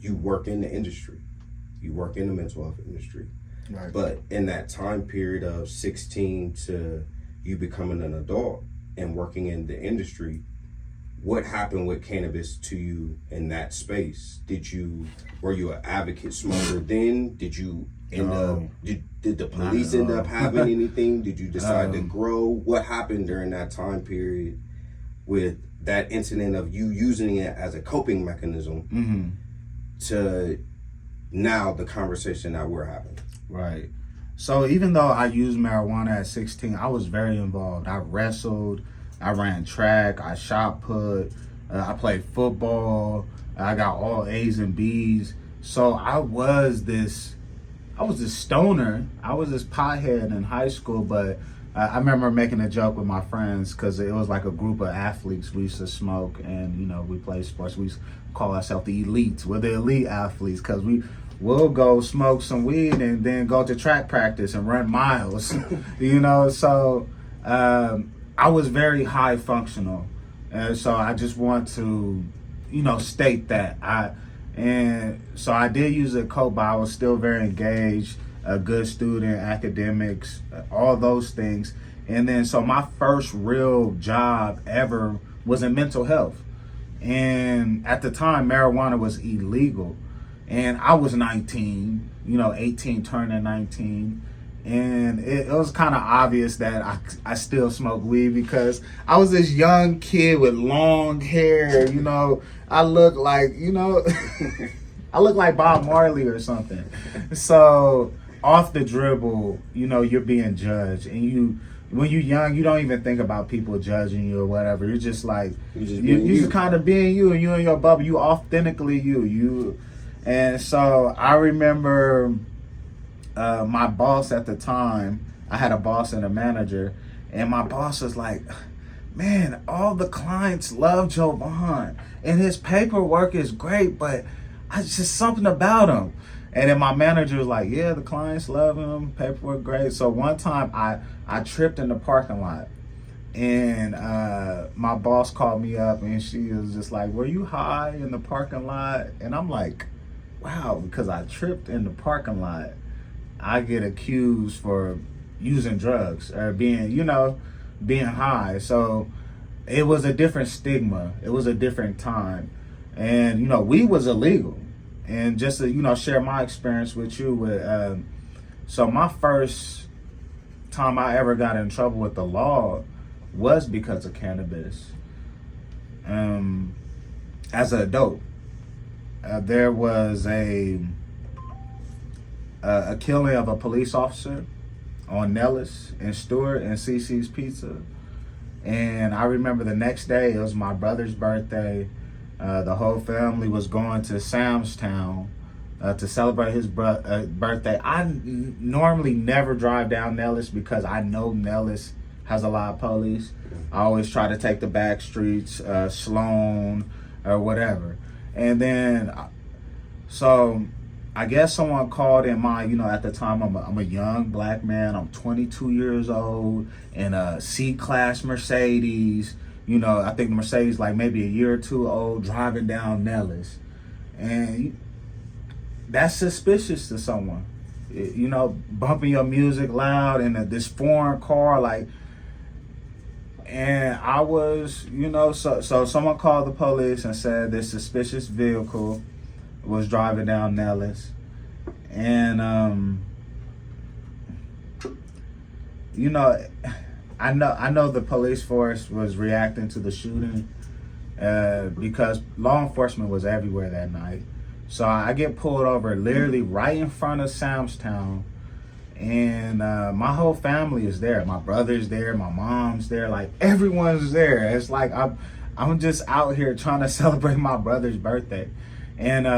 you work in the industry, you work in the mental health industry. Right. But in that time period of 16 to you becoming an adult and working in the industry, what happened with cannabis to you in that space? Were you an advocate smoker then? Did you end up, did the police end up having anything? Did you decide to grow? What happened during that time period with that incident of you using it as a coping mechanism to now the conversation that we're having? Right. So even though I used marijuana at 16, I was very involved. I wrestled, I ran track, I shot put, I played football, I got all A's and B's. So I was this stoner. I was this pothead in high school, but I remember making a joke with my friends because it was like a group of athletes. We used to smoke and, we played sports. We used to call ourselves the elites. We're the elite athletes because we'll go smoke some weed and then go to track practice and run miles, So I was very high functional. And so I just want to, state that. And so I did use a coke, but I was still very engaged, a good student, academics, all those things. And then so my first real job ever was in mental health. And at the time, marijuana was illegal. And I was 19, 18 turning 19. And it was kind of obvious that I still smoke weed because I was this young kid with long hair, I look like, I look like Bob Marley or something. So off the dribble, you're being judged. And when you're young, you don't even think about people judging you or whatever. You're just like, you're just kind of being you, and you in your bubble. You authentically you. And so I remember my boss at the time, I had a boss and a manager, and my boss was like, man, all the clients love Jovan, and his paperwork is great, but it's just something about him. And then my manager was like, yeah, the clients love him, paperwork great. So one time I tripped in the parking lot, and my boss called me up, and she was just like, were you high in the parking lot? And I'm like, wow, because I tripped in the parking lot, I get accused for using drugs or being high. So it was a different stigma. It was a different time. And, weed was illegal. And just to, share my experience with you, so my first time I ever got in trouble with the law was because of cannabis. As an adult, there was a killing of a police officer on Nellis and Stewart and CC's Pizza. And I remember the next day, it was my brother's birthday. The whole family was going to Sam's Town to celebrate his birthday. I normally never drive down Nellis because I know Nellis has a lot of police. I always try to take the back streets, Sloan or whatever. And then, so I guess someone called in at the time I'm a young black man. I'm 22 years old in a C-Class Mercedes. I think the Mercedes like maybe a year or two old, driving down Nellis. And that's suspicious to someone. Bumping your music loud in this foreign car, like. And I was, so someone called the police and said this suspicious vehicle was driving down Nellis. And, I know the police force was reacting to the shooting because law enforcement was everywhere that night. So I get pulled over literally right in front of Samstown. And my whole family is there. My brother's there, my mom's there, like everyone's there. It's like I'm just out here trying to celebrate my brother's birthday. And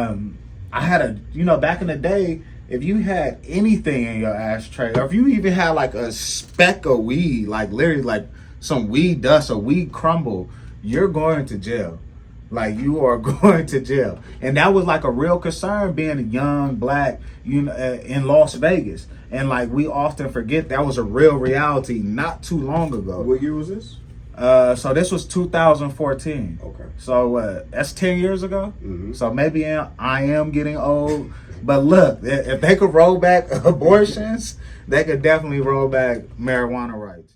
I had back in the day, if you had anything in your ashtray, or if you even had like a speck of weed, like literally like some weed dust or weed crumble, you're going to jail. Like, you are going to jail. And that was like a real concern being a young black, in Las Vegas. And like, we often forget that was a real reality not too long ago. What year was this? So this was 2014. Okay. So that's 10 years ago. Mm-hmm. So maybe I am getting old. But look, if they could roll back abortions, they could definitely roll back marijuana rights.